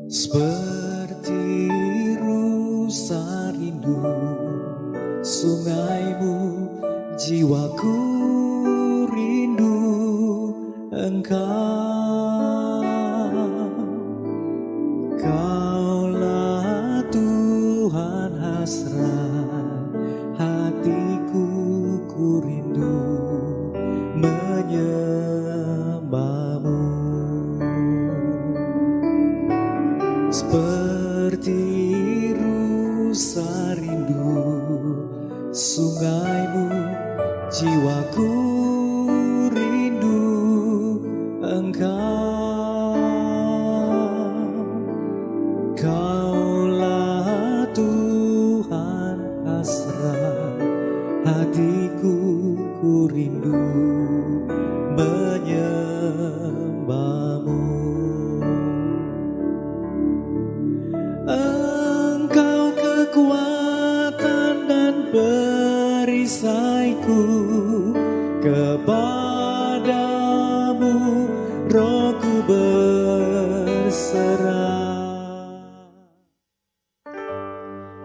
Seperti rusa rindu sungaimu, jiwaku rindu Engkau. Kaulah Tuhan hasrat hatiku, ku rindu menyembahmu. Seperti rusa rindu sungaimu, jiwaku rindu Engkau. Kaulah Tuhan hasrat hatiku, ku rindu menyembahmu. Engkau kekuatan dan perisaiku, kepadamu rohku berserah.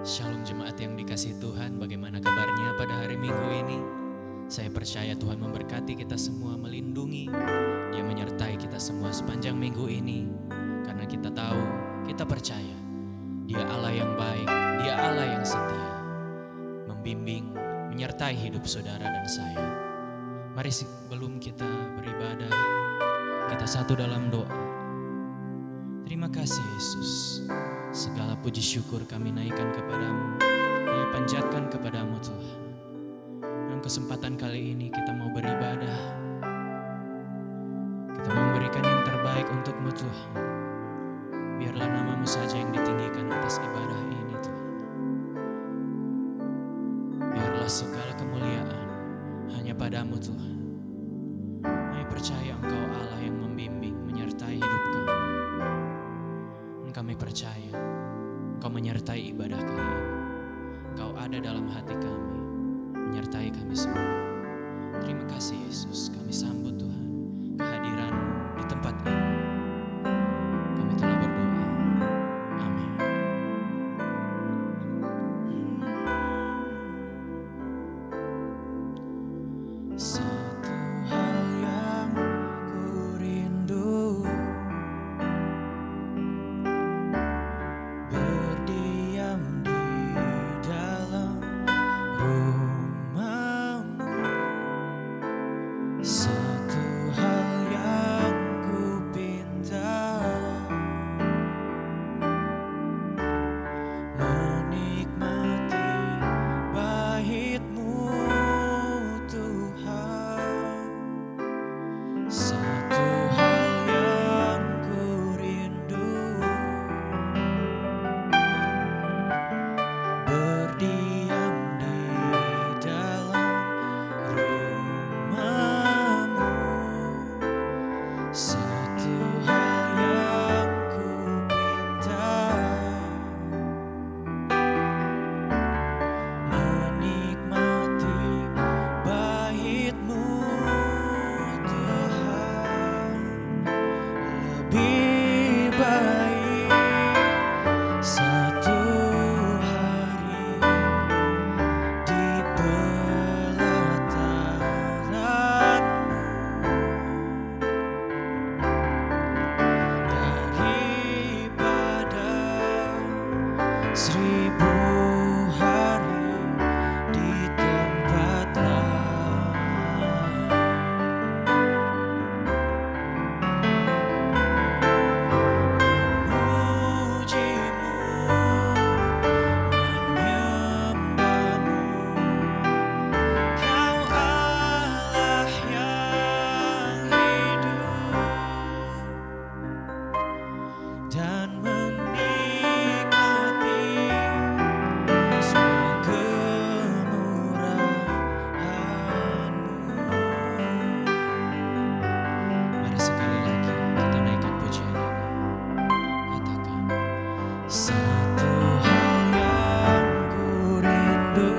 Shalom jemaat yang dikasihi Tuhan, bagaimana kabarnya pada hari Minggu ini? Saya percaya Tuhan memberkati kita semua, melindungi, Dia menyertai kita semua sepanjang minggu ini. Karena kita tahu, kita percaya Dia Allah yang baik, Dia Allah yang setia, membimbing, menyertai hidup saudara dan saya. Mari sebelum kita beribadah, kita satu dalam doa. Terima kasih Yesus, segala puji syukur kami naikkan kepadamu, kami panjatkan kepadamu Tuhan. Dalam kesempatan kali ini kita mau beribadah, kita mau memberikan yang terbaik untukmu Tuhan. Biarlah namamu saja yang ditinggikan atas ibadah ini Tuhan. Biarlah segala kemuliaan hanya padamu Tuhan. Kami percaya Engkau Allah yang membimbing, menyertai hidup kami. Dan kami percaya Engkau menyertai ibadah kali ini. Engkau ada dalam hati kami, menyertai kami semua. Terima kasih Yesus, kami sambut Tuhan kehadiran-Mu di tempat ini. Kami telah berdoa. Amin. Satu hal yang ku rindu, berdiam di dalam rumah-Mu. Satu hal yang ku pinta, menikmati bait-Mu Tuhan. Satu hal yang ku rindu, berdiam di dalam rumah-Mu. Satu hal yang ku pinta, menikmati bait-Mu Tuhan. Lebih baik satu hari di pelataran-Mu daripada 1000 hari di tempat lain. Memuji-Mu, menyembah-Mu, Kau Allah yang hidup, dan menikmati semua kemurahan-Mu. Mari sekali lagi kita naikkan pujian ini. Katakan, satu hal yang ku rindu,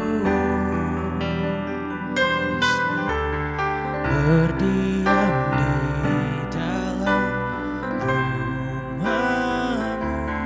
berdiam di dalam rumah-Mu.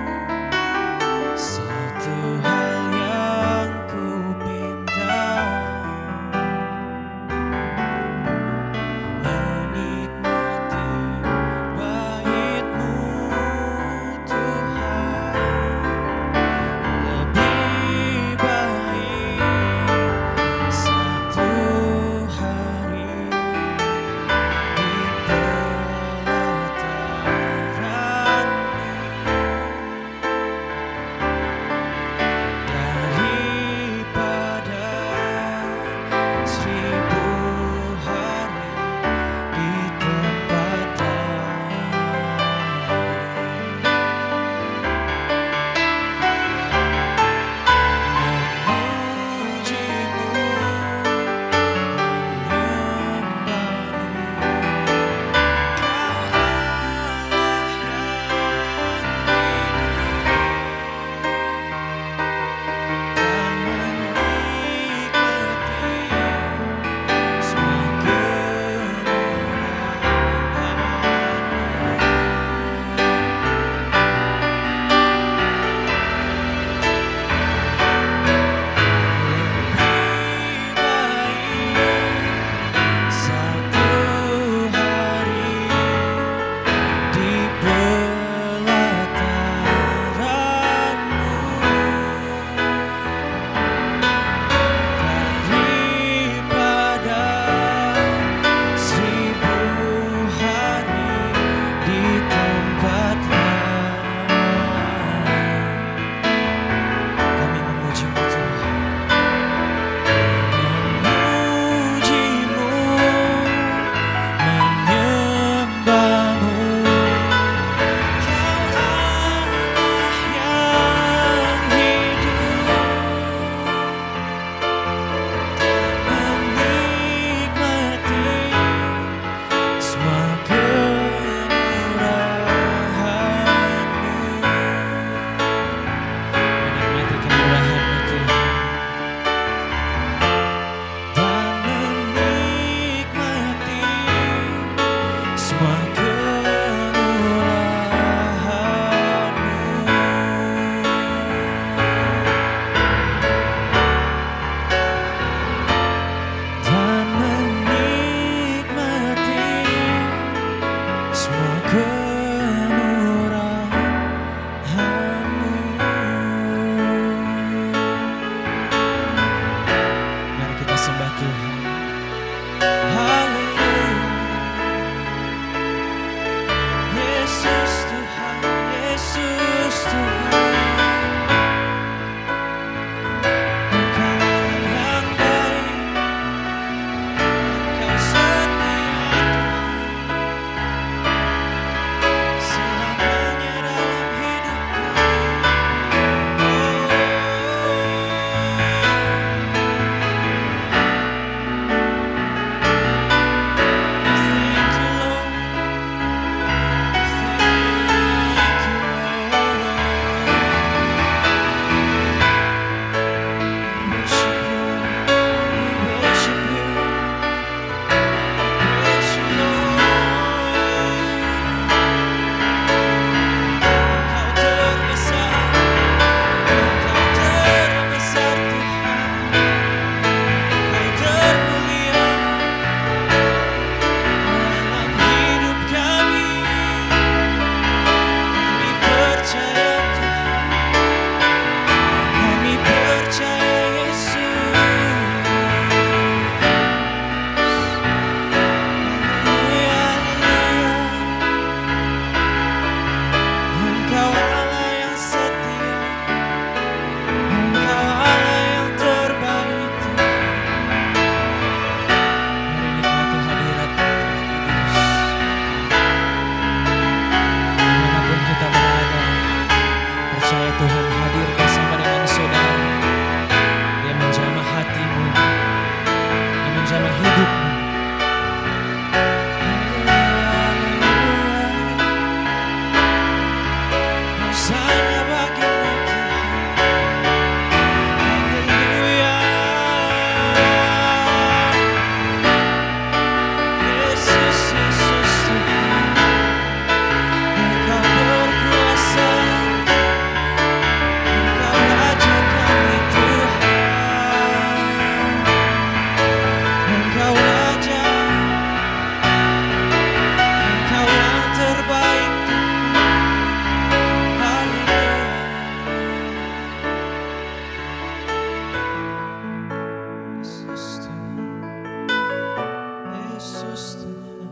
Yesus Tuhan,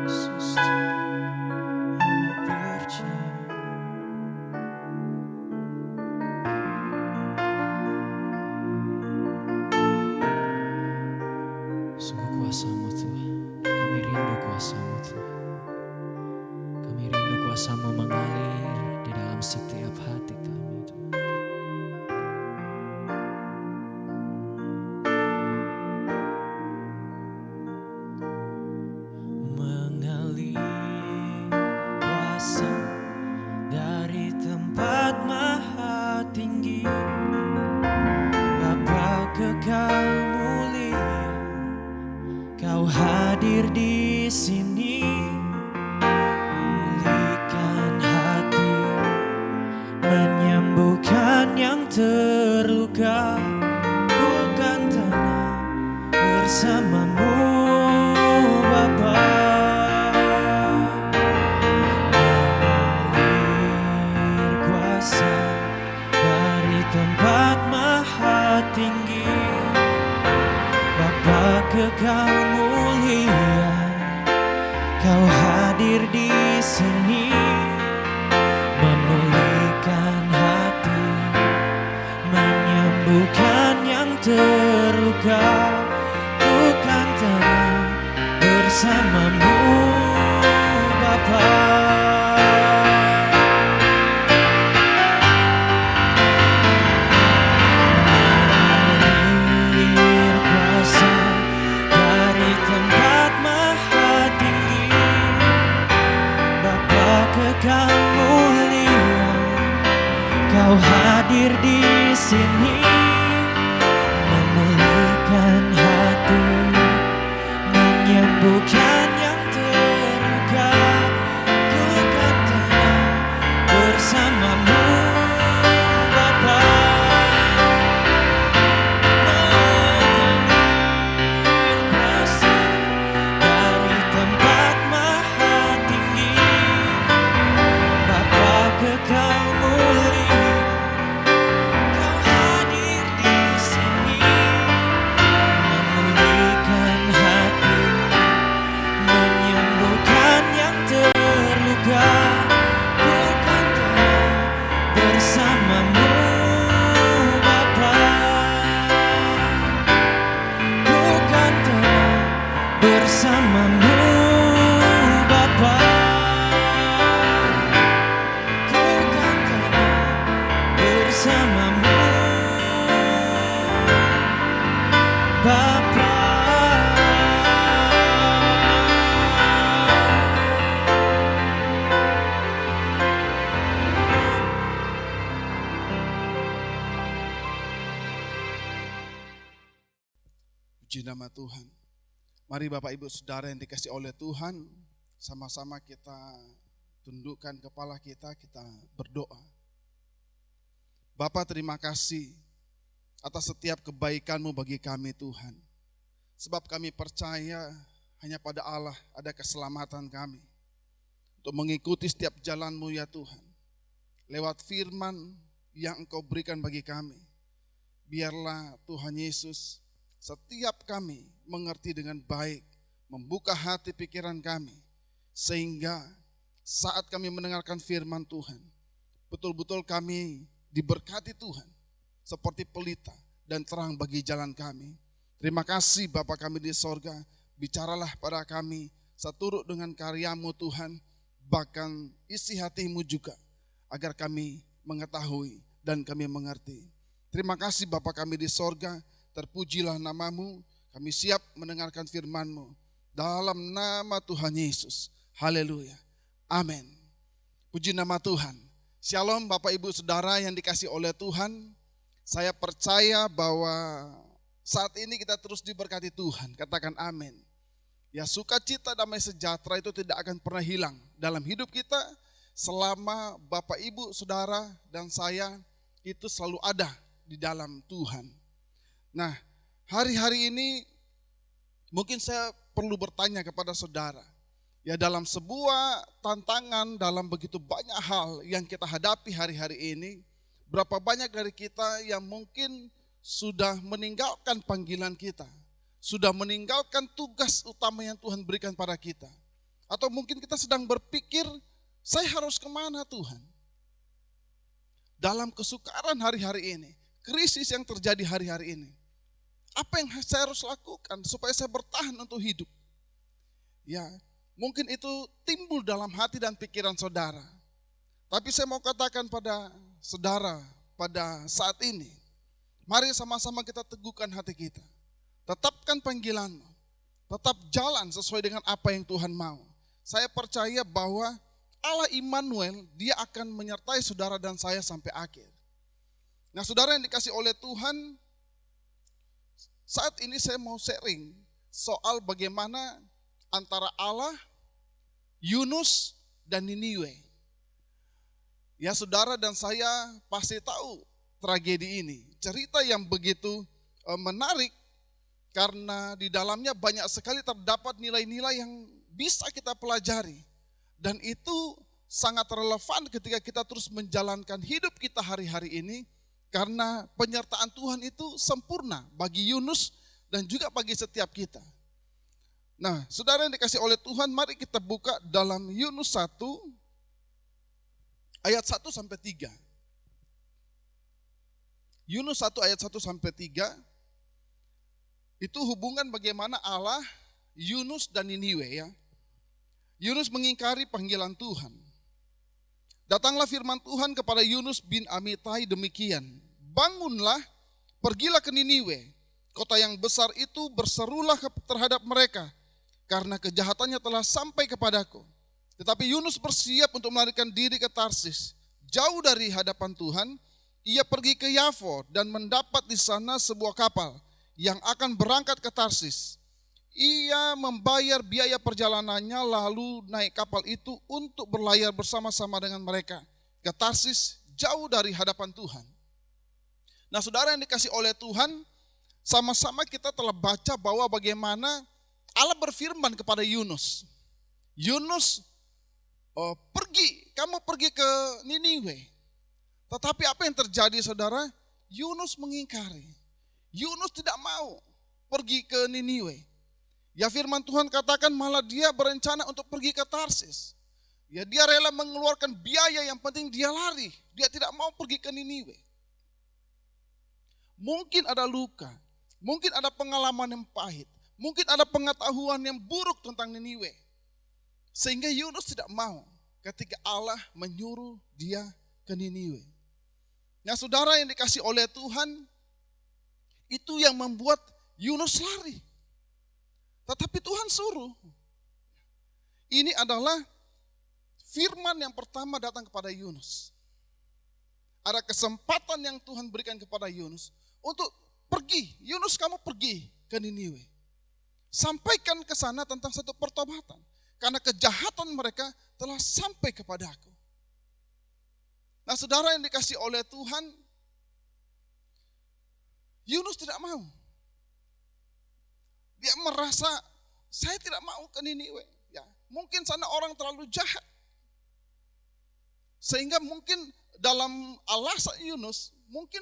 Yesus Tuhan, kami percaya. Sungguh kuasa-Mu Tuhan, kami rindu kuasa-Mu Tuhan. Kami rindu kuasa-Mu mengalir di dalam setiap hati kami Tuhan. Mengalir kuasa dari tempat maha tinggi, Bapa kekal mulia, Kau hadir di sini, memulihkan hati, menyembuhkan yang terluka. Ku kan tenang bersama-Mu Bapa. Mengalir kuasa dari tempat maha tinggi, Bapa kekal mulia, Kau hadir di sini, memulihkan hati, menyembuhkan yang terluka. Ku kan tenang bersama-Mu Bapa. Mengalir kuasa dari tempat maha tinggi, Bapa kekal mulia, Kau hadir di sini, memulihkan hati, menyembuhkan yang terluka. Ku kan tenang bersama-Mu Bapa. Mengalir kuasa dari tempat maha tinggi, Bapa kekal mulia, Kau hadir di sini, memulihkan hati, menyembuhkan yang terluka. Ku kan tenang bersama-Mu Bapa. Ku kan tenang bersama-Mu Bapa. Ku kan tenang bersama-Mu Bapa. Puji nama Tuhan. Mari Bapak Ibu Saudara yang dikasihi oleh Tuhan, sama-sama kita tundukkan kepala kita berdoa. Bapa, terima kasih atas setiap kebaikan-Mu bagi kami Tuhan. Sebab kami percaya hanya pada Allah ada keselamatan kami. Untuk mengikuti setiap jalan-Mu ya Tuhan. Lewat firman yang Engkau berikan bagi kami. Biarlah Tuhan Yesus setiap kami mengerti dengan baik, membuka hati pikiran kami, sehingga saat kami mendengarkan firman Tuhan, betul-betul kami diberkati Tuhan, seperti pelita dan terang bagi jalan kami. Terima kasih Bapa kami di sorga, bicaralah pada kami, seturut dengan karya-Mu Tuhan, bahkan isi hati-Mu juga, agar kami mengetahui dan kami mengerti. Terima kasih Bapa kami di sorga, terpujilah nama-Mu, kami siap mendengarkan firman-Mu. Dalam nama Tuhan Yesus. Haleluya. Amin. Puji nama Tuhan. Shalom Bapak Ibu Saudara yang dikasihi oleh Tuhan. Saya percaya bahwa saat ini kita terus diberkati Tuhan. Katakan amin. Ya, sukacita damai sejahtera itu tidak akan pernah hilang dalam hidup kita selama Bapak Ibu Saudara dan saya itu selalu ada di dalam Tuhan. Nah, hari-hari ini mungkin saya perlu bertanya kepada saudara. Ya, dalam sebuah tantangan, dalam begitu banyak hal yang kita hadapi hari-hari ini, berapa banyak dari kita yang mungkin sudah meninggalkan panggilan kita, sudah meninggalkan tugas utama yang Tuhan berikan pada kita. Atau mungkin kita sedang berpikir, saya harus kemana Tuhan? Dalam kesukaran hari-hari ini, krisis yang terjadi hari-hari ini, apa yang saya harus lakukan supaya saya bertahan untuk hidup? Ya, mungkin itu timbul dalam hati dan pikiran saudara. Tapi saya mau katakan pada saudara pada saat ini, mari sama-sama kita teguhkan hati kita. Tetapkan panggilanmu, tetap jalan sesuai dengan apa yang Tuhan mau. Saya percaya bahwa Allah Immanuel, Dia akan menyertai saudara dan saya sampai akhir. Nah, saudara yang dikasih oleh Tuhan, saat ini saya mau sharing soal bagaimana antara Allah, Yunus, dan Niniwe. Ya, saudara dan saya pasti tahu tragedi ini. Cerita yang begitu menarik karena di dalamnya banyak sekali terdapat nilai-nilai yang bisa kita pelajari. Dan itu sangat relevan ketika kita terus menjalankan hidup kita hari-hari ini. Karena penyertaan Tuhan itu sempurna bagi Yunus dan juga bagi setiap kita. Nah, saudara yang dikasih oleh Tuhan, mari kita buka dalam Yunus 1 ayat 1 sampai 3. Yunus 1 ayat 1 sampai 3 itu hubungan bagaimana Allah, Yunus dan Niniwe ya. Yunus mengingkari panggilan Tuhan. Datanglah firman Tuhan kepada Yunus bin Amittai demikian. Bangunlah, pergilah ke Niniwe, kota yang besar itu, berserulah terhadap mereka, karena kejahatannya telah sampai kepadaku. Tetapi Yunus bersiap untuk melarikan diri ke Tarsis. Jauh dari hadapan Tuhan, ia pergi ke Yafo dan mendapat di sana sebuah kapal yang akan berangkat ke Tarsis. Ia membayar biaya perjalanannya lalu naik kapal itu untuk berlayar bersama-sama dengan mereka ke Tarsis jauh dari hadapan Tuhan. Nah, saudara yang dikasih oleh Tuhan, sama-sama kita telah baca bahwa bagaimana Allah berfirman kepada Yunus. Yunus, kamu pergi ke Niniwe. Tetapi apa yang terjadi saudara? Yunus mengingkari. Yunus tidak mau pergi ke Niniwe. Ya, firman Tuhan katakan malah dia berencana untuk pergi ke Tarsis. Ya, dia rela mengeluarkan biaya, yang penting dia lari. Dia tidak mau pergi ke Niniwe. Mungkin ada luka, mungkin ada pengalaman yang pahit, mungkin ada pengetahuan yang buruk tentang Niniwe. Sehingga Yunus tidak mau ketika Allah menyuruh dia ke Niniwe. Nah, saudara yang dikasih oleh Tuhan, itu yang membuat Yunus lari. Tetapi Tuhan suruh. Ini adalah firman yang pertama datang kepada Yunus. Ada kesempatan yang Tuhan berikan kepada Yunus untuk pergi. Yunus, kamu pergi ke Niniwe. Sampaikan ke sana tentang satu pertobatan. Karena kejahatan mereka telah sampai kepadaku. Nah, saudara yang dikasih oleh Tuhan, Yunus tidak mau. Dia merasa, saya tidak mau ke Niniwe. Ya, mungkin sana orang terlalu jahat. Sehingga mungkin dalam alasan Yunus, mungkin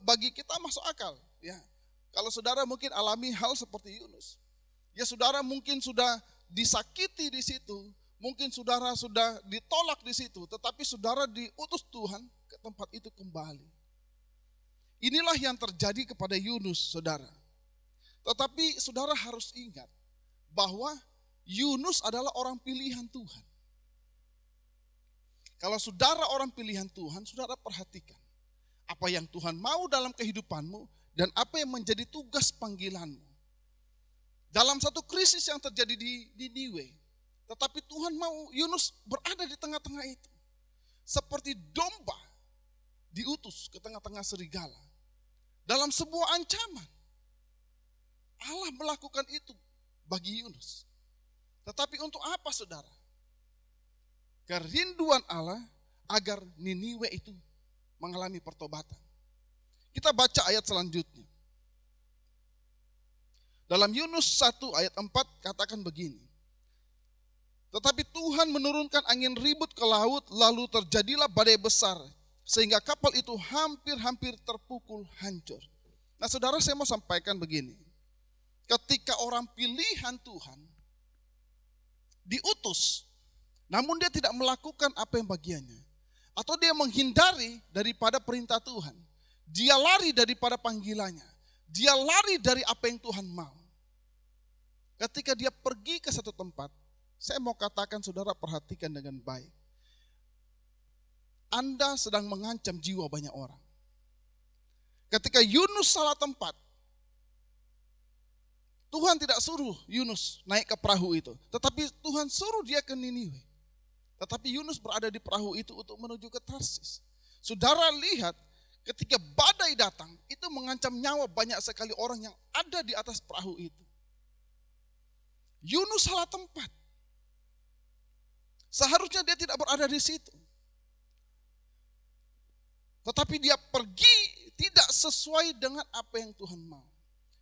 bagi kita masuk akal. Ya, kalau saudara mungkin alami hal seperti Yunus. Ya, saudara mungkin sudah disakiti di situ. Mungkin saudara sudah ditolak di situ. Tetapi saudara diutus Tuhan ke tempat itu kembali. Inilah yang terjadi kepada Yunus, saudara. Tetapi saudara harus ingat bahwa Yunus adalah orang pilihan Tuhan. Kalau saudara orang pilihan Tuhan, saudara perhatikan apa yang Tuhan mau dalam kehidupanmu dan apa yang menjadi tugas panggilanmu. Dalam satu krisis yang terjadi di Niniwe, tetapi Tuhan mau Yunus berada di tengah-tengah itu. Seperti domba diutus ke tengah-tengah serigala. Dalam sebuah ancaman. Allah melakukan itu bagi Yunus. Tetapi untuk apa saudara? Kerinduan Allah agar Niniwe itu mengalami pertobatan. Kita baca ayat selanjutnya. Dalam Yunus 1 ayat 4 katakan begini. Tetapi Tuhan menurunkan angin ribut ke laut, lalu terjadilah badai besar, sehingga kapal itu hampir-hampir terpukul hancur. Nah saudara, saya mau sampaikan begini. Ketika orang pilihan Tuhan diutus, namun dia tidak melakukan apa yang bagiannya, atau dia menghindari daripada perintah Tuhan, dia lari daripada panggilannya, dia lari dari apa yang Tuhan mau. Ketika dia pergi ke satu tempat, saya mau katakan saudara perhatikan dengan baik. Anda sedang mengancam jiwa banyak orang. Ketika Yunus salah tempat, Tuhan tidak suruh Yunus naik ke perahu itu, tetapi Tuhan suruh dia ke Niniwe. Tetapi Yunus berada di perahu itu untuk menuju ke Tarsis. Saudara lihat, ketika badai datang, itu mengancam nyawa banyak sekali orang yang ada di atas perahu itu. Yunus salah tempat. Seharusnya dia tidak berada di situ. Tetapi dia pergi tidak sesuai dengan apa yang Tuhan mau.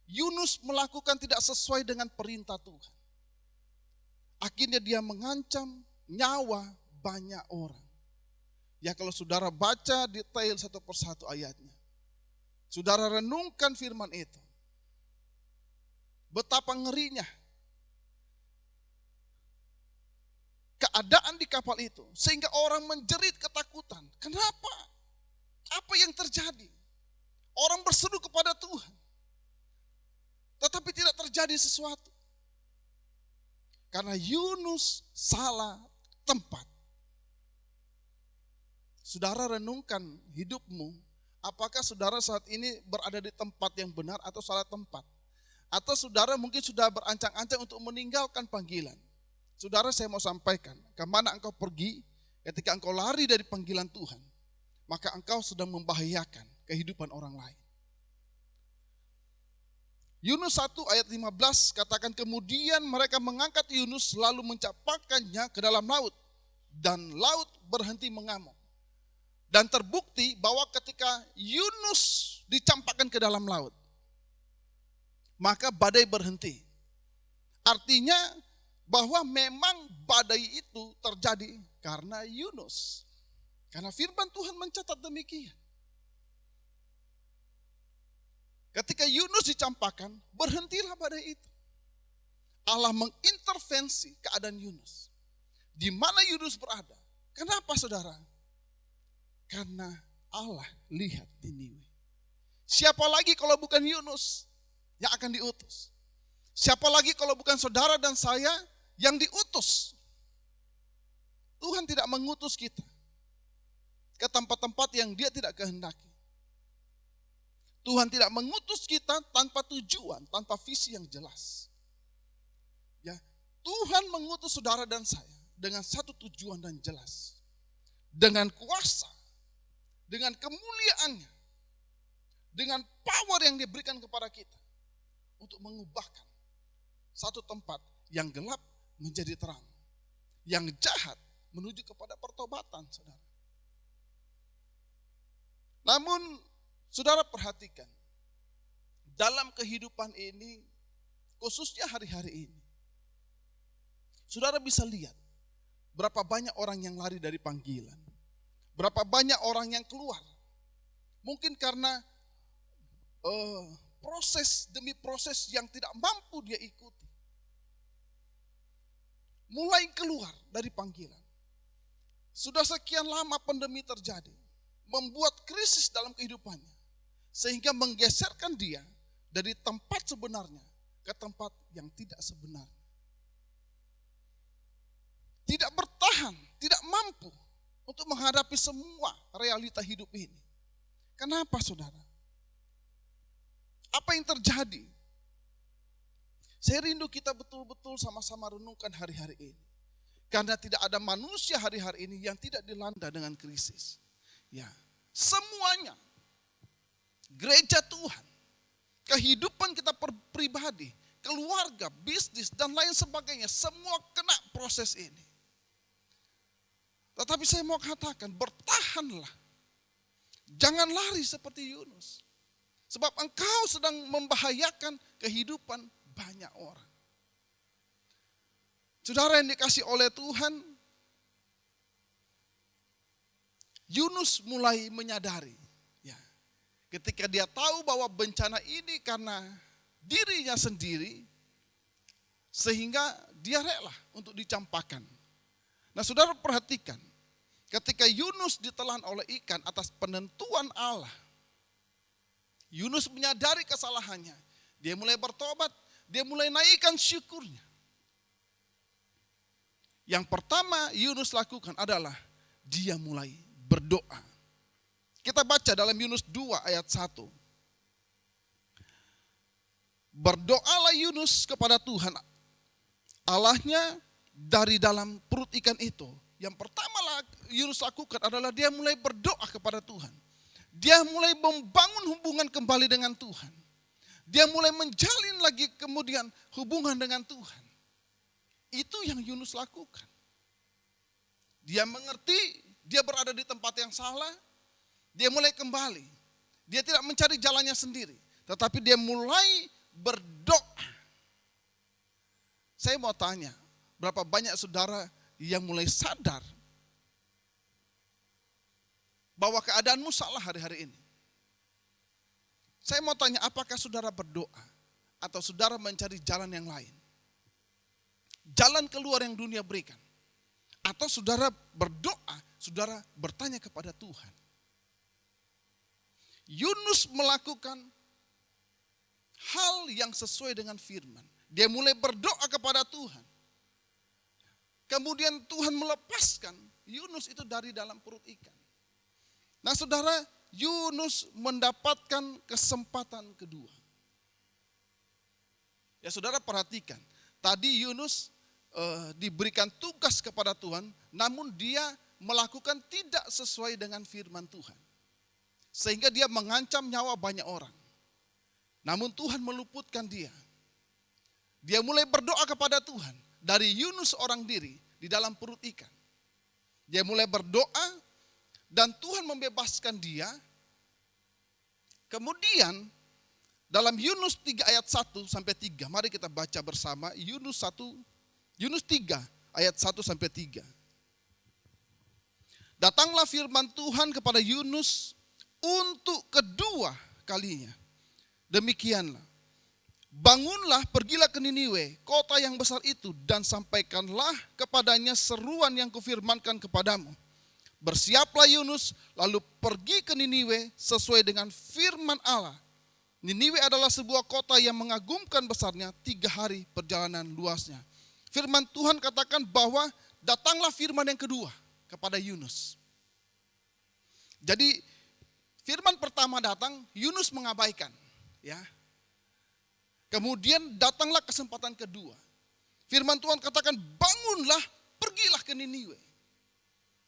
Yunus melakukan tidak sesuai dengan perintah Tuhan. Akhirnya dia mengancam nyawa banyak orang. Ya kalau saudara baca detail satu persatu ayatnya. Saudara renungkan firman itu. Betapa ngerinya keadaan di kapal itu. Sehingga orang menjerit ketakutan. Kenapa? Apa yang terjadi? Orang berseru kepada Tuhan. Tetapi tidak terjadi sesuatu. Karena Yunus salah tempat. Saudara renungkan hidupmu. Apakah saudara saat ini berada di tempat yang benar atau salah tempat? Atau saudara mungkin sudah berancang-ancang untuk meninggalkan panggilan. Saudara, saya mau sampaikan, kemana engkau pergi ketika engkau lari dari panggilan Tuhan, maka engkau sedang membahayakan kehidupan orang lain. Yunus 1 ayat 15 katakan, kemudian mereka mengangkat Yunus lalu mencampakkannya ke dalam laut. Dan laut berhenti mengamuk. Dan terbukti bahwa ketika Yunus dicampakkan ke dalam laut, maka badai berhenti. Artinya bahwa memang badai itu terjadi karena Yunus. Karena firman Tuhan mencatat demikian. Ketika Yunus dicampakkan, berhentilah badai itu. Allah mengintervensi keadaan Yunus. Di mana Yunus berada? Kenapa saudara? Karena Allah lihat Niniwe. Siapa lagi kalau bukan Yunus yang akan diutus? Siapa lagi kalau bukan saudara dan saya yang diutus? Tuhan tidak mengutus kita ke tempat-tempat yang Dia tidak kehendaki. Tuhan tidak mengutus kita tanpa tujuan, tanpa visi yang jelas. Ya, Tuhan mengutus saudara dan saya dengan satu tujuan dan jelas. Dengan kuasa, dengan kemuliaannya, dengan power yang diberikan kepada kita untuk mengubahkan satu tempat yang gelap menjadi terang, yang jahat menuju kepada pertobatan, saudara. Namun saudara perhatikan, dalam kehidupan ini, khususnya hari-hari ini, saudara bisa lihat berapa banyak orang yang lari dari panggilan. Berapa banyak orang yang keluar. Mungkin karena proses demi proses yang tidak mampu dia ikuti. Mulai keluar dari panggilan. Sudah sekian lama pandemi terjadi, membuat krisis dalam kehidupannya. Sehingga menggeserkan dia dari tempat sebenarnya ke tempat yang tidak sebenarnya. Tidak bertahan, tidak mampu untuk menghadapi semua realita hidup ini. Kenapa saudara? Apa yang terjadi? Saya rindu kita betul-betul sama-sama renungkan hari-hari ini. Karena tidak ada manusia hari-hari ini yang tidak dilanda dengan krisis. Ya, semuanya. Gereja Tuhan, kehidupan kita pribadi, keluarga, bisnis, dan lain sebagainya, semua kena proses ini. Tetapi saya mau katakan, bertahanlah. Jangan lari seperti Yunus. Sebab engkau sedang membahayakan kehidupan banyak orang. Saudara yang dikasih oleh Tuhan, Yunus mulai menyadari. ketika dia tahu bahwa bencana ini karena dirinya sendiri, sehingga dia rela untuk dicampakkan. Nah saudara perhatikan, ketika Yunus ditelan oleh ikan atas penentuan Allah, Yunus menyadari kesalahannya, dia mulai bertobat, dia mulai naikkan syukurnya. Yang pertama Yunus lakukan adalah dia mulai berdoa. Kita baca dalam Yunus 2 ayat 1. Berdoalah Yunus kepada Tuhan Allahnya dari dalam perut ikan itu. Yang pertama Yunus lakukan adalah dia mulai berdoa kepada Tuhan. Dia mulai membangun hubungan kembali dengan Tuhan. Dia mulai menjalin lagi kemudian hubungan dengan Tuhan. Itu yang Yunus lakukan. Dia mengerti dia berada di tempat yang salah. Dia mulai kembali. Dia tidak mencari jalannya sendiri. Tetapi dia mulai berdoa. Saya mau tanya, berapa banyak saudara yang mulai sadar bahwa keadaanmu salah hari-hari ini? Saya mau tanya, apakah saudara berdoa atau saudara mencari jalan yang lain? Jalan keluar yang dunia berikan. Atau saudara berdoa, saudara bertanya kepada Tuhan. Yunus melakukan hal yang sesuai dengan firman. Dia mulai berdoa kepada Tuhan. Kemudian Tuhan melepaskan Yunus itu dari dalam perut ikan. Nah saudara, Yunus mendapatkan kesempatan kedua. Ya saudara perhatikan, tadi Yunus diberikan tugas kepada Tuhan, namun dia melakukan tidak sesuai dengan firman Tuhan. Sehingga dia mengancam nyawa banyak orang. Namun Tuhan meluputkan dia. Dia mulai berdoa kepada Tuhan. Dari Yunus orang diri di dalam perut ikan. Dia mulai berdoa dan Tuhan membebaskan dia. Kemudian dalam Yunus 3 ayat 1 sampai 3. Mari kita baca bersama Yunus 3 ayat 1 sampai 3. Datanglah firman Tuhan kepada Yunus untuk kedua kalinya. Demikianlah. Bangunlah, pergilah ke Niniwe, kota yang besar itu, dan sampaikanlah kepadanya seruan yang kufirmankan kepadamu. Bersiaplah Yunus, lalu pergi ke Niniwe sesuai dengan firman Allah. Niniwe adalah sebuah kota yang mengagumkan besarnya, 3 hari perjalanan luasnya. Firman Tuhan katakan bahwa datanglah firman yang kedua kepada Yunus. Jadi firman pertama datang, Yunus mengabaikan, ya. Kemudian datanglah kesempatan kedua. Firman Tuhan katakan, bangunlah, pergilah ke Niniwe.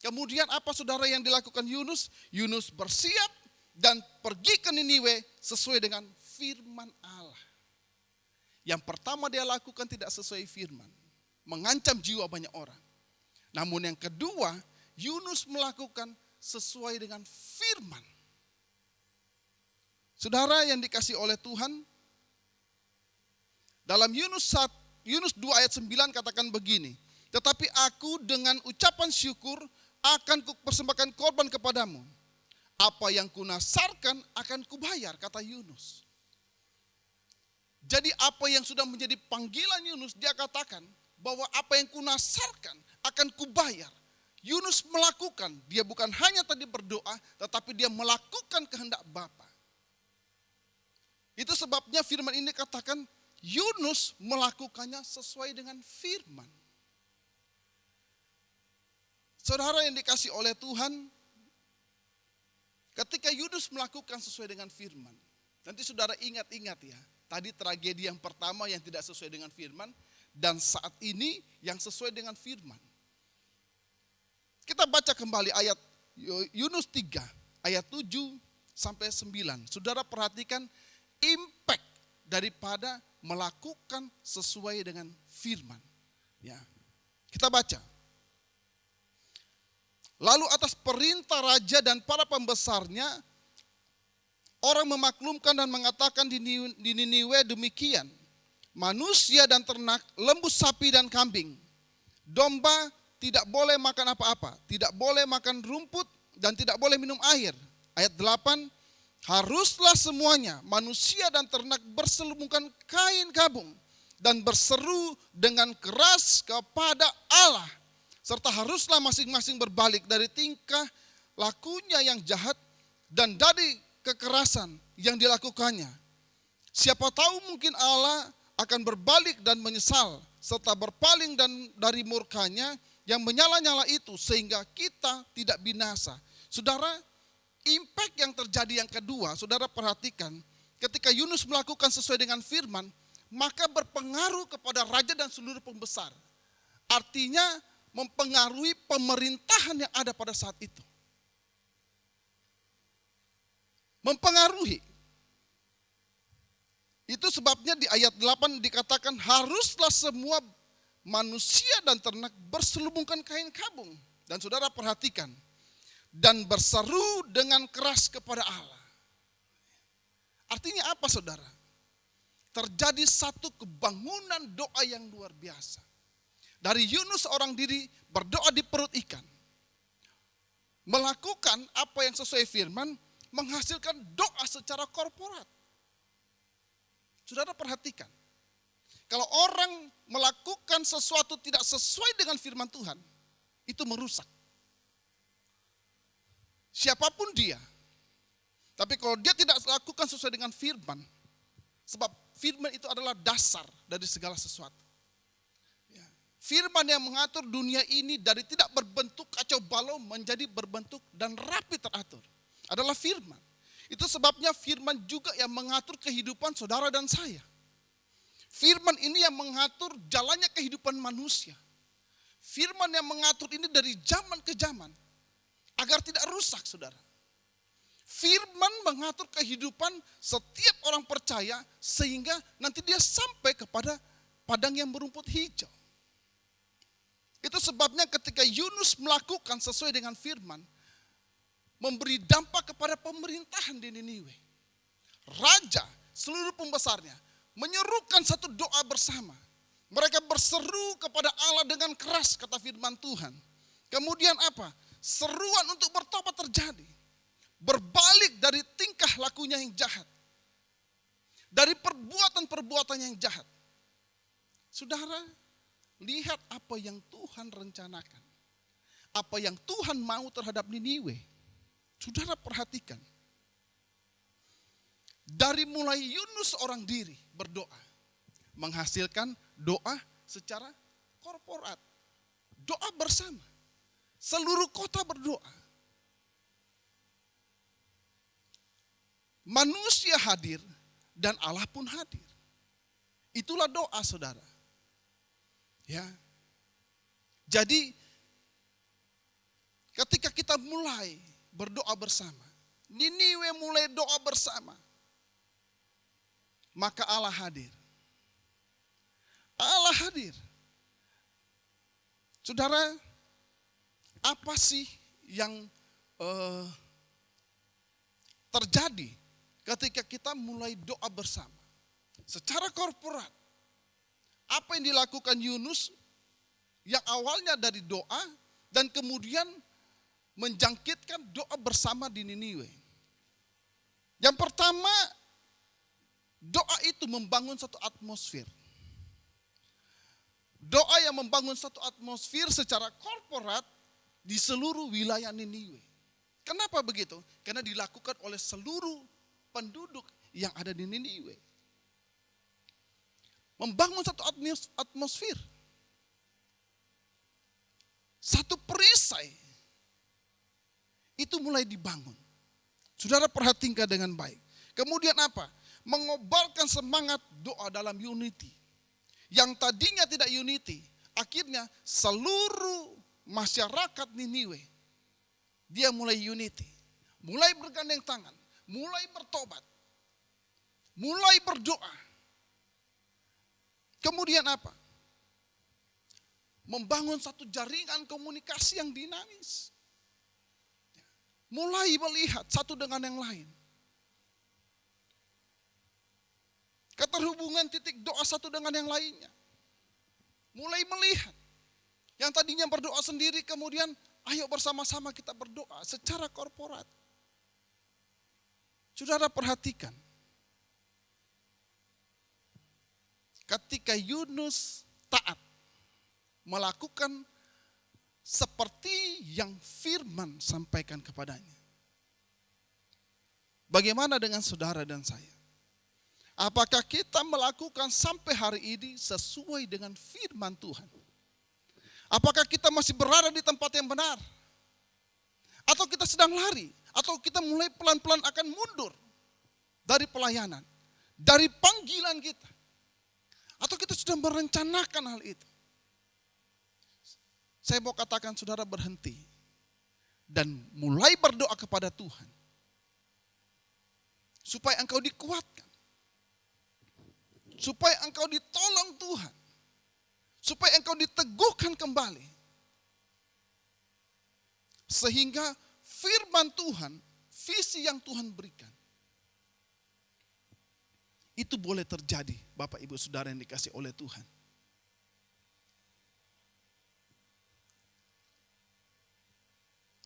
Kemudian apa saudara yang dilakukan Yunus? Yunus bersiap dan pergi ke Niniwe sesuai dengan firman Allah. Yang pertama dia lakukan tidak sesuai firman, mengancam jiwa banyak orang. Namun yang kedua, Yunus melakukan sesuai dengan firman. Saudara yang dikasihi oleh Tuhan, dalam Yunus 2 ayat 9 katakan begini, tetapi aku dengan ucapan syukur akan kupersembahkan korban kepadamu. Apa yang kunasarkan akan kubayar, kata Yunus. Jadi apa yang sudah menjadi panggilan Yunus, dia katakan bahwa apa yang kunasarkan akan kubayar. Yunus melakukan, dia bukan hanya tadi berdoa, tetapi dia melakukan kehendak Bapa. Itu sebabnya firman ini katakan Yunus melakukannya sesuai dengan firman. Saudara yang dikasihi oleh Tuhan, ketika Yunus melakukan sesuai dengan firman, nanti saudara ingat-ingat ya, tadi tragedi yang pertama yang tidak sesuai dengan firman, dan saat ini yang sesuai dengan firman. Kita baca kembali ayat Yunus 3, ayat 7 sampai 9. Saudara perhatikan impact daripada melakukan sesuai dengan firman. Ya. Kita baca. Lalu atas perintah raja dan para pembesarnya, orang memaklumkan dan mengatakan di Niniwe demikian. Manusia dan ternak, lembu sapi dan kambing, domba tidak boleh makan apa-apa, tidak boleh makan rumput dan tidak boleh minum air. Ayat 8, haruslah semuanya manusia dan ternak berselubungkan kain kabung dan berseru dengan keras kepada Allah. Serta haruslah masing-masing berbalik dari tingkah lakunya yang jahat dan dari kekerasan yang dilakukannya. Siapa tahu mungkin Allah akan berbalik dan menyesal serta berpaling dari murkanya yang menyala-nyala itu sehingga kita tidak binasa. Saudara, impact yang terjadi yang kedua, saudara perhatikan, ketika Yunus melakukan sesuai dengan firman, maka berpengaruh kepada raja dan seluruh pembesar. Artinya mempengaruhi pemerintahan yang ada pada saat itu. Mempengaruhi. Itu sebabnya di ayat 8 dikatakan haruslah semua manusia dan ternak berselubungkan kain kabung. Dan saudara perhatikan, dan berseru dengan keras kepada Allah. Artinya apa saudara? Terjadi satu kebangunan doa yang luar biasa. Dari Yunus seorang diri berdoa di perut ikan. Melakukan apa yang sesuai firman, menghasilkan doa secara korporat. Saudara perhatikan, kalau orang melakukan sesuatu tidak sesuai dengan firman Tuhan, itu merusak. Siapapun dia. Tapi kalau dia tidak lakukan sesuai dengan firman, sebab firman itu adalah dasar dari segala sesuatu. Firman yang mengatur dunia ini dari tidak berbentuk kacau balau menjadi berbentuk dan rapi teratur. Adalah firman. Itu sebabnya firman juga yang mengatur kehidupan saudara dan saya. Firman ini yang mengatur jalannya kehidupan manusia. Firman yang mengatur ini dari zaman ke zaman. Agar tidak rusak saudara. Firman mengatur kehidupan setiap orang percaya sehingga nanti dia sampai kepada padang yang berumput hijau. Itu sebabnya ketika Yunus melakukan sesuai dengan firman, memberi dampak kepada pemerintahan di Niniwe. Raja, seluruh pembesarnya, menyerukan satu doa bersama. Mereka berseru kepada Allah dengan keras, kata firman Tuhan. Kemudian apa? Seruan untuk bertobat terjadi. Berbalik dari tingkah lakunya yang jahat. Dari perbuatan-perbuatan yang jahat. Saudara, lihat apa yang Tuhan rencanakan. Apa yang Tuhan mau terhadap Niniwe. Saudara perhatikan. Dari mulai Yunus seorang diri berdoa. Menghasilkan doa secara korporat. Doa bersama. Seluruh kota berdoa. Manusia hadir dan Allah pun hadir. Itulah doa saudara. Ya. Jadi ketika kita mulai berdoa bersama, Niniwe mulai doa bersama, maka Allah hadir. Allah hadir. Saudara, apa sih yang terjadi ketika kita mulai doa bersama? Secara korporat, apa yang dilakukan Yunus yang awalnya dari doa dan kemudian menjangkitkan doa bersama di Niniwe. Yang pertama, doa itu membangun satu atmosfer. Doa yang membangun satu atmosfer secara korporat di seluruh wilayah Niniwe. Kenapa begitu? Karena dilakukan oleh seluruh penduduk yang ada di Niniwe. Membangun satu atmosfer. Satu perisai. Itu mulai dibangun. Saudara perhatikan dengan baik. Kemudian apa? Mengobarkan semangat doa dalam unity. Yang tadinya tidak unity. Akhirnya seluruh masyarakat Niniwe. Dia mulai unity. Mulai bergandeng tangan. Mulai bertobat. Mulai berdoa. Kemudian apa? Membangun satu jaringan komunikasi yang dinamis. Mulai melihat satu dengan yang lain. Keterhubungan titik doa satu dengan yang lainnya. Mulai melihat. Yang tadinya berdoa sendiri kemudian ayo bersama-sama kita berdoa secara korporat. Saudara perhatikan. Ketika Yunus taat melakukan seperti yang firman sampaikan kepadanya. Bagaimana dengan saudara dan saya? Apakah kita melakukan sampai hari ini sesuai dengan firman Tuhan? Apakah kita masih berada di tempat yang benar? Atau kita sedang lari? Atau kita mulai pelan-pelan akan mundur dari pelayanan, dari panggilan kita? Atau kita sudah merencanakan hal itu? Saya mau katakan saudara berhenti dan mulai berdoa kepada Tuhan. Supaya engkau dikuatkan. Supaya engkau ditolong Tuhan. Supaya engkau diteguhkan kembali. Sehingga firman Tuhan, visi yang Tuhan berikan, itu boleh terjadi, Bapak Ibu Saudara yang dikasih oleh Tuhan.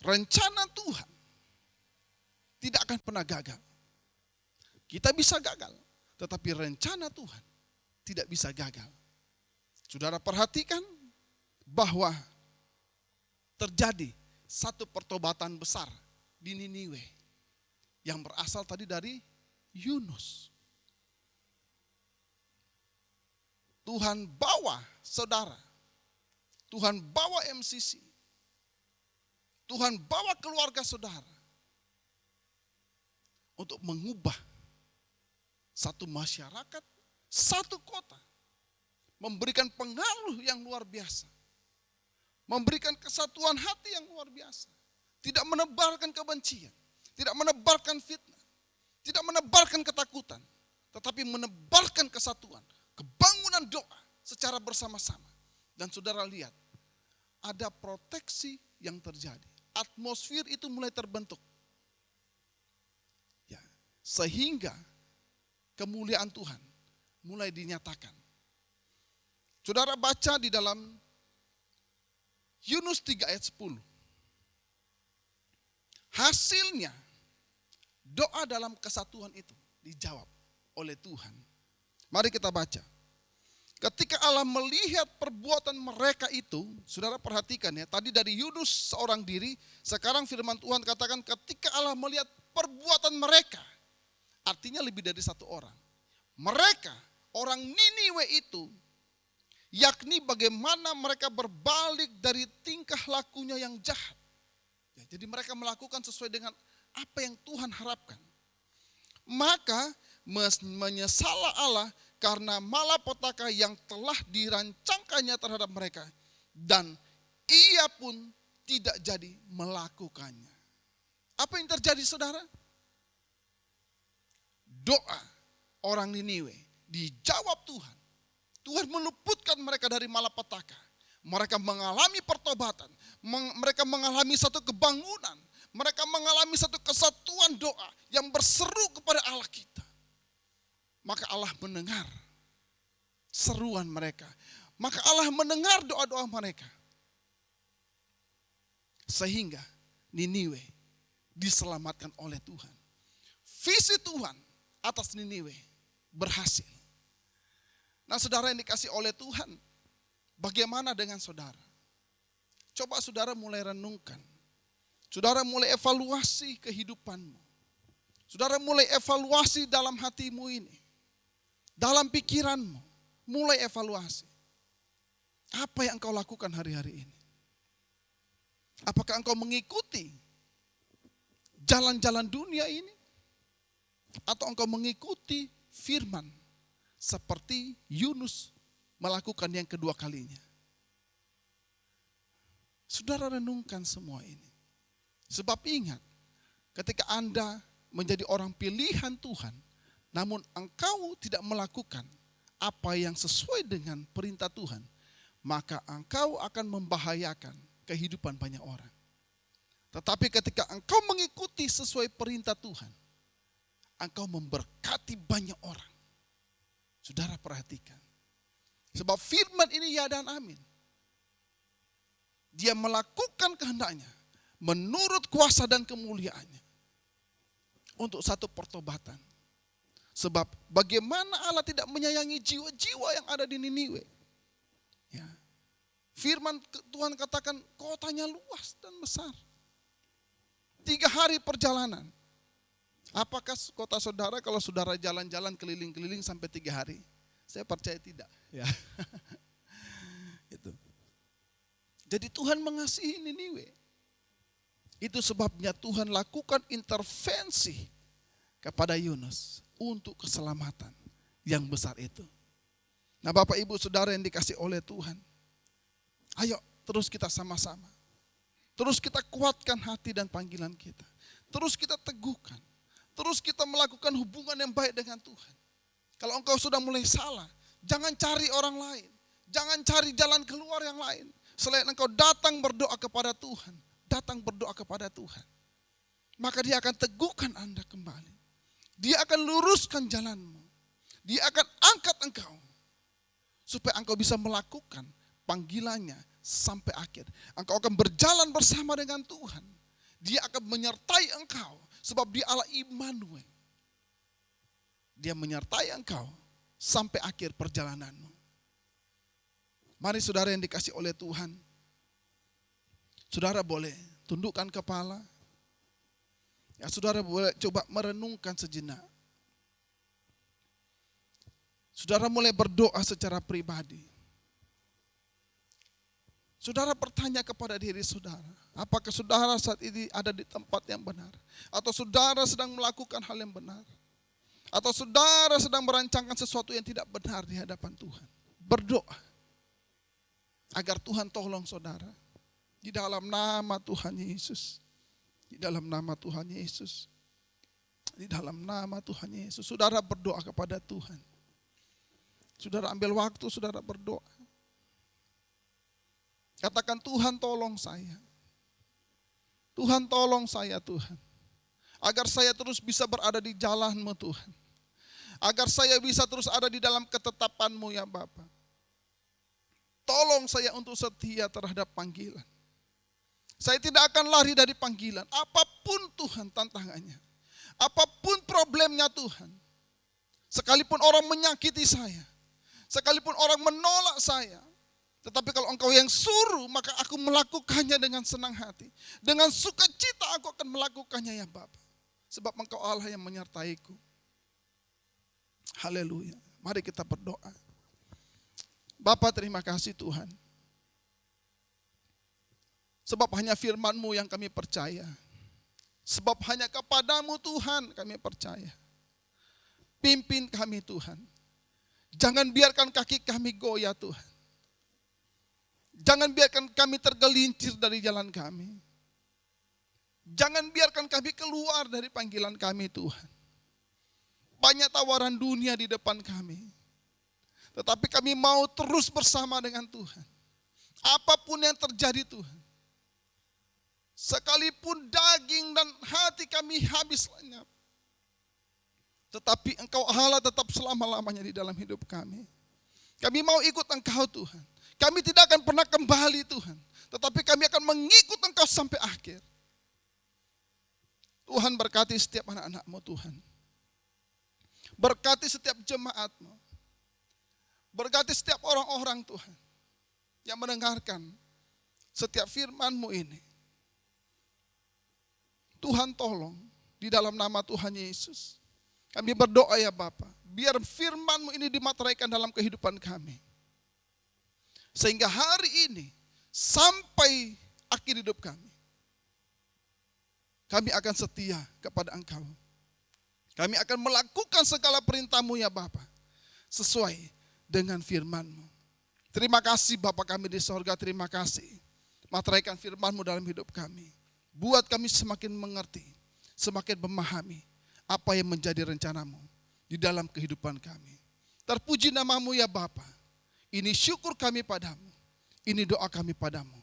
Rencana Tuhan tidak akan pernah gagal. Kita bisa gagal, tetapi rencana Tuhan tidak bisa gagal. Saudara perhatikan bahwa terjadi satu pertobatan besar di Niniwe yang berasal tadi dari Yunus. Tuhan bawa saudara, Tuhan bawa MCC, Tuhan bawa keluarga saudara untuk mengubah satu masyarakat, satu kota, memberikan pengaruh yang luar biasa, memberikan kesatuan hati yang luar biasa, tidak menebarkan kebencian, tidak menebarkan fitnah, tidak menebarkan ketakutan, tetapi menebarkan kesatuan, kebangunan doa secara bersama-sama. Dan saudara lihat, ada proteksi yang terjadi. Atmosfer itu mulai terbentuk. Ya, sehingga kemuliaan Tuhan mulai dinyatakan. Saudara baca di dalam Yunus 3 ayat 10. Hasilnya doa dalam kesatuan itu dijawab oleh Tuhan. Mari kita baca. Ketika Allah melihat perbuatan mereka itu, saudara perhatikan ya, tadi dari Yunus seorang diri, sekarang firman Tuhan katakan ketika Allah melihat perbuatan mereka, artinya lebih dari satu orang. Mereka, orang Niniwe itu, yakni bagaimana mereka berbalik dari tingkah lakunya yang jahat. Ya, jadi mereka melakukan sesuai dengan apa yang Tuhan harapkan. Maka menyesallah Allah karena malapetaka yang telah dirancangkannya terhadap mereka. Dan ia pun tidak jadi melakukannya. Apa yang terjadi saudara? Doa orang Niniwe dijawab Tuhan. Tuhan meluputkan mereka dari malapetaka. Mereka mengalami pertobatan. Mereka mengalami satu kebangunan. Mereka mengalami satu kesatuan doa yang berseru kepada Allah kita. Maka Allah mendengar seruan mereka. Maka Allah mendengar doa-doa mereka. Sehingga Niniwe diselamatkan oleh Tuhan. Visi Tuhan atas Niniwe berhasil. Nah saudara yang dikasih oleh Tuhan, bagaimana dengan saudara? Coba saudara mulai renungkan. Saudara mulai evaluasi kehidupanmu. Saudara mulai evaluasi dalam hatimu ini. Dalam pikiranmu, mulai evaluasi. Apa yang engkau lakukan hari-hari ini? Apakah engkau mengikuti jalan-jalan dunia ini? Atau engkau mengikuti firman seperti Yunus melakukan yang kedua kalinya? Saudara renungkan semua ini. Sebab ingat, ketika Anda menjadi orang pilihan Tuhan, namun engkau tidak melakukan apa yang sesuai dengan perintah Tuhan, maka engkau akan membahayakan kehidupan banyak orang. Tetapi ketika engkau mengikuti sesuai perintah Tuhan, engkau memberkati banyak orang. Saudara perhatikan. Sebab firman ini ya dan amin. Dia melakukan kehendaknya menurut kuasa dan kemuliaannya untuk satu pertobatan. Sebab bagaimana Allah tidak menyayangi jiwa-jiwa yang ada di Niniwe. Ya. Firman Tuhan katakan kotanya luas dan besar. 3 hari perjalanan. Apakah kota saudara kalau saudara jalan-jalan keliling-keliling sampai 3 hari? Saya percaya tidak. Ya. Itu. Jadi Tuhan mengasihi Niniwe. Itu sebabnya Tuhan lakukan intervensi kepada Yunus untuk keselamatan yang besar itu. Nah Bapak Ibu Saudara yang dikasih oleh Tuhan, ayo terus kita sama-sama. Terus kita kuatkan hati dan panggilan kita. Terus kita teguhkan. Terus kita melakukan hubungan yang baik dengan Tuhan. Kalau engkau sudah mulai salah, jangan cari orang lain. Jangan cari jalan keluar yang lain. Selain engkau datang berdoa kepada Tuhan. Datang berdoa kepada Tuhan. Maka Dia akan teguhkan Anda kembali. Dia akan luruskan jalanmu. Dia akan angkat engkau. Supaya engkau bisa melakukan panggilannya sampai akhir. Engkau akan berjalan bersama dengan Tuhan. Dia akan menyertai engkau. Sebab Dia Allah Immanuel. Dia menyertai engkau sampai akhir perjalananmu. Mari saudara yang dikasih oleh Tuhan. Saudara boleh tundukkan kepala. Ya, saudara boleh coba merenungkan sejenak. Saudara mulai berdoa secara pribadi. Saudara bertanya kepada diri saudara, apakah saudara saat ini ada di tempat yang benar? Atau saudara sedang melakukan hal yang benar? Atau saudara sedang merancangkan sesuatu yang tidak benar di hadapan Tuhan? Berdoa agar Tuhan tolong saudara. Di dalam nama Tuhan Yesus. Di dalam nama Tuhan Yesus. Di dalam nama Tuhan Yesus. Saudara berdoa kepada Tuhan. Saudara ambil waktu, saudara berdoa. Katakan Tuhan tolong saya. Tuhan tolong saya Tuhan. Agar saya terus bisa berada di jalan-Mu Tuhan. Agar saya bisa terus ada di dalam ketetapan-Mu ya Bapa. Tolong saya untuk setia terhadap panggilan. Saya tidak akan lari dari panggilan. Apapun Tuhan tantangannya. Apapun problemnya Tuhan. Sekalipun orang menyakiti saya. Sekalipun orang menolak saya. Tetapi kalau Engkau yang suruh, maka aku melakukannya dengan senang hati. Dengan sukacita aku akan melakukannya ya Bapa. Sebab Engkau Allah yang menyertaiku. Haleluya. Mari kita berdoa. Bapa terima kasih Tuhan. Sebab hanya firman-Mu yang kami percaya. Sebab hanya kepadamu Tuhan kami percaya. Pimpin kami Tuhan. Jangan biarkan kaki kami goyah Tuhan. Jangan biarkan kami tergelincir dari jalan kami. Jangan biarkan kami keluar dari panggilan kami Tuhan. Banyak tawaran dunia di depan kami. Tetapi kami mau terus bersama dengan Tuhan. Apapun yang terjadi Tuhan. Sekalipun daging dan hati kami habis lenyap. Tetapi Engkau Allah tetap selama-lamanya di dalam hidup kami. Kami mau ikut Engkau Tuhan. Kami tidak akan pernah kembali Tuhan. Tetapi kami akan mengikut Engkau sampai akhir. Tuhan berkati setiap anak-anak-Mu Tuhan. Berkati setiap jemaat-Mu. Berkati setiap orang-orang Tuhan. Yang mendengarkan setiap firman-Mu ini. Tuhan tolong di dalam nama Tuhan Yesus. Kami berdoa ya Bapa, biar firman-Mu ini dimateraikan dalam kehidupan kami. Sehingga hari ini sampai akhir hidup kami akan setia kepada Engkau. Kami akan melakukan segala perintah-Mu ya Bapa, sesuai dengan firman-Mu. Terima kasih Bapa kami di sorga, terima kasih. Materaikan firman-Mu dalam hidup kami. Buat kami semakin mengerti, semakin memahami apa yang menjadi rencana-Mu di dalam kehidupan kami. Terpuji nama-Mu ya Bapa. Ini syukur kami padamu. Ini doa kami padamu.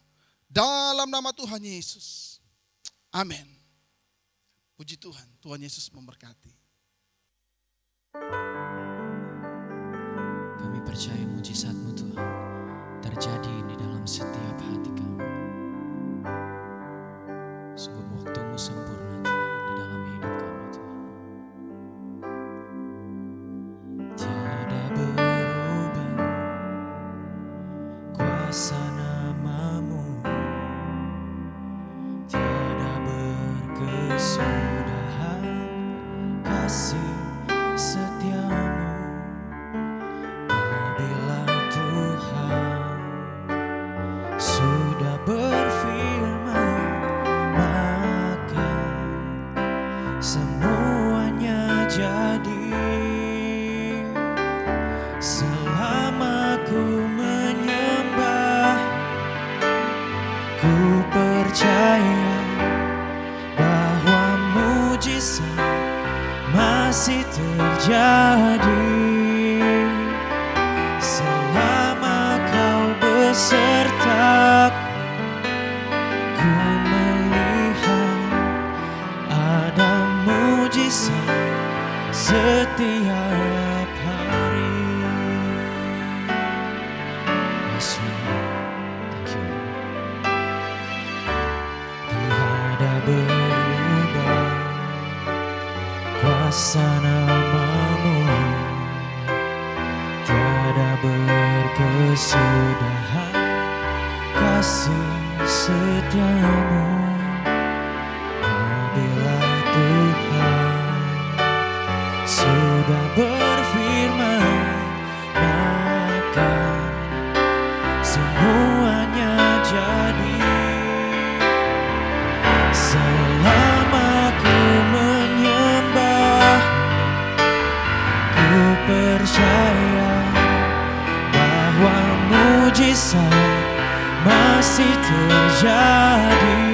Dalam nama Tuhan Yesus. Amin. Puji Tuhan. Tuhan Yesus memberkati. Kami percaya mujizat-Mu Tuhan terjadi di dalam setiap hati kami. Sungguh waktu-Mu sempurna Tuhan di dalam hidup kami Tuhan. kuasa namamu, tiada berkesudahan kasih setiamu. Apabila Tuhan sudah berfirman, maka semuanya jadi. Selama ku menyembah, ku percaya bahwa mujizat masih terjadi. Selama kau besertaku, ku melihat ada mujizat setiap hari. Yes, Lord. Thank you, Lord. Tiada berubah kuasa namamu, tiada berkesudahan kasih setiamu. Apabila Tuhan sudah berfirman, maka semuanya jadi. Selama ku menyembah, ku percaya bahwa mujizat masih terjadi.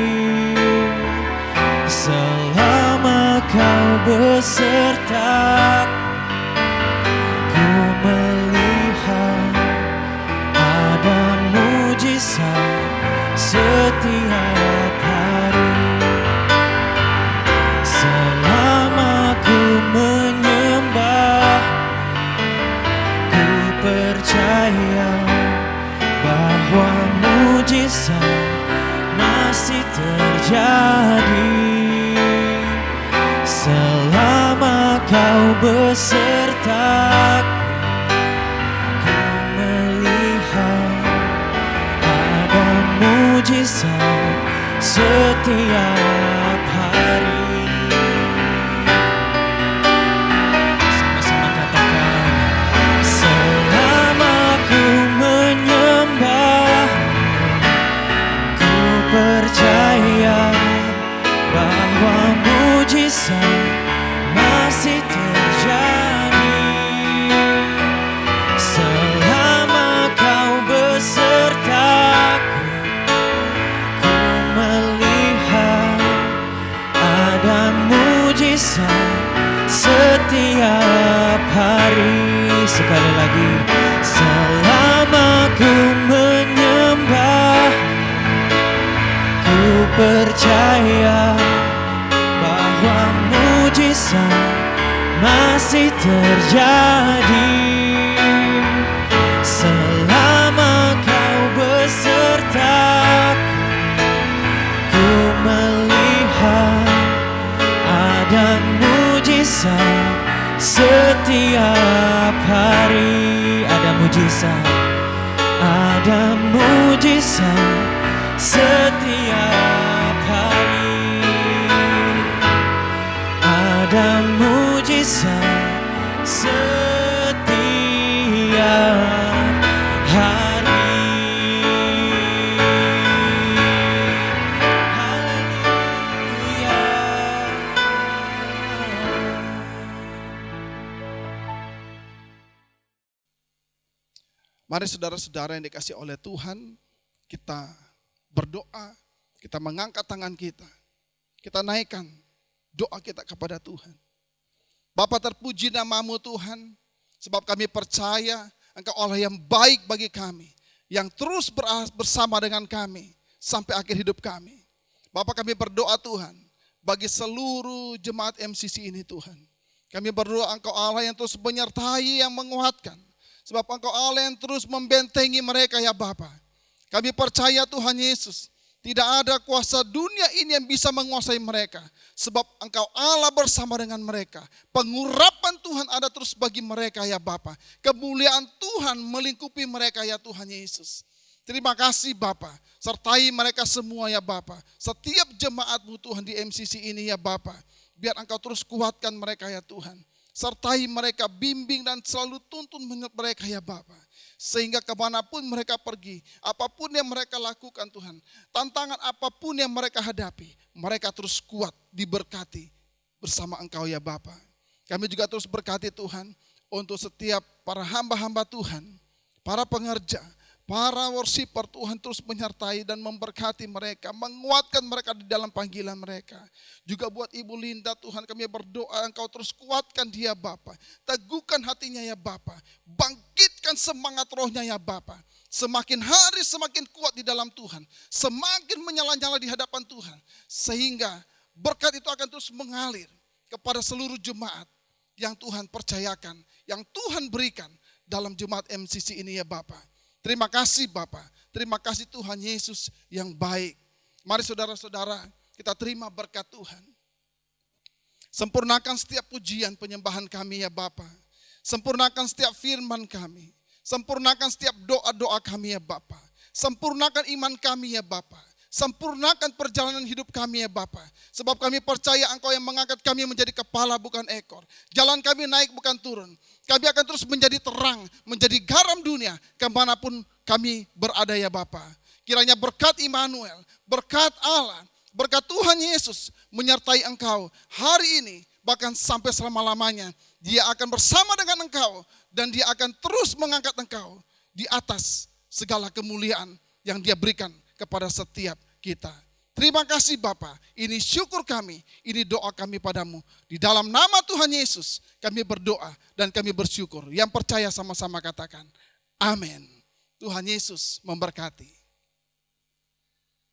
Selama kau besertaku, ku melihat ada mujizat setiap hari. Selama ku menyembah, ku percaya bahwa mujizat masih terjadi. Selama kau besertaku, ku melihat ada mujizat setiap hari. Sama-sama katakan, selama ku menyembah, ku percaya bahwa mujizat masih terjadi. Selama kau besertaku, ku melihat ada mujizat setiap hari. Sekali lagi, selama ku menyembah, ku percaya bahwa mujizat masih terjadi. Selama kau besertaku, ku melihat ada mujizat setiap hari. Ada mujizat, ada mujizat setiap hari. Ada mujizat setiap hari. Haleluya. Mari saudara-saudara yang dikasih oleh Tuhan, kita berdoa, kita mengangkat tangan kita naikkan doa kita kepada Tuhan. Bapa, terpuji namamu Tuhan, sebab kami percaya Engkau Allah yang baik bagi kami, yang terus bersama dengan kami sampai akhir hidup kami. Bapa, kami berdoa Tuhan, bagi seluruh jemaat MCC ini Tuhan. Kami berdoa Engkau Allah yang terus menyertai, yang menguatkan. Sebab Engkau Allah yang terus membentengi mereka ya Bapa. Kami percaya Tuhan Yesus, tidak ada kuasa dunia ini yang bisa menguasai mereka. Sebab Engkau Allah bersama dengan mereka. Pengurapan Tuhan ada terus bagi mereka ya Bapa. Kemuliaan Tuhan melingkupi mereka ya Tuhan Yesus. Terima kasih Bapa, sertai mereka semua ya Bapa. Setiap jemaat-Mu Tuhan di MCC ini ya Bapa, biar Engkau terus kuatkan mereka ya Tuhan. Sertai mereka, bimbing dan selalu tuntun mereka ya Bapa. Sehingga kemanapun mereka pergi, apapun yang mereka lakukan Tuhan, tantangan apapun yang mereka hadapi, mereka terus kuat, diberkati bersama Engkau ya Bapa. Kami juga terus berkati Tuhan untuk setiap para hamba-hamba Tuhan, para pengerja, para worshiper Tuhan terus menyertai dan memberkati mereka, menguatkan mereka di dalam panggilan mereka. Juga buat Ibu Linda Tuhan kami berdoa Engkau terus kuatkan dia Bapa. Teguhkan hatinya ya Bapa. Bangkitkan semangat rohnya ya Bapa. Semakin hari semakin kuat di dalam Tuhan. Semakin menyala-nyala di hadapan Tuhan. Sehingga berkat itu akan terus mengalir kepada seluruh jemaat yang Tuhan percayakan, yang Tuhan berikan dalam jemaat MCC ini ya Bapa. Terima kasih Bapa, terima kasih Tuhan Yesus yang baik. Mari saudara-saudara kita terima berkat Tuhan. Sempurnakan setiap pujian penyembahan kami ya Bapa. Sempurnakan setiap firman kami. Sempurnakan setiap doa-doa kami ya Bapa. Sempurnakan iman kami ya Bapa. Sempurnakan perjalanan hidup kami ya Bapa. Sebab kami percaya Engkau yang mengangkat kami menjadi kepala bukan ekor. Jalan kami naik bukan turun. Kami akan terus menjadi terang, menjadi garam dunia kemanapun kami berada ya Bapa. Kiranya berkat Immanuel, berkat Allah, berkat Tuhan Yesus menyertai Engkau hari ini bahkan sampai selama-lamanya. Dia akan bersama dengan Engkau dan dia akan terus mengangkat Engkau di atas segala kemuliaan yang dia berikan kepada setiap kita. Terima kasih Bapa, ini syukur kami, ini doa kami padamu. Di dalam nama Tuhan Yesus kami berdoa dan kami bersyukur. Yang percaya sama-sama katakan, amin. Tuhan Yesus memberkati.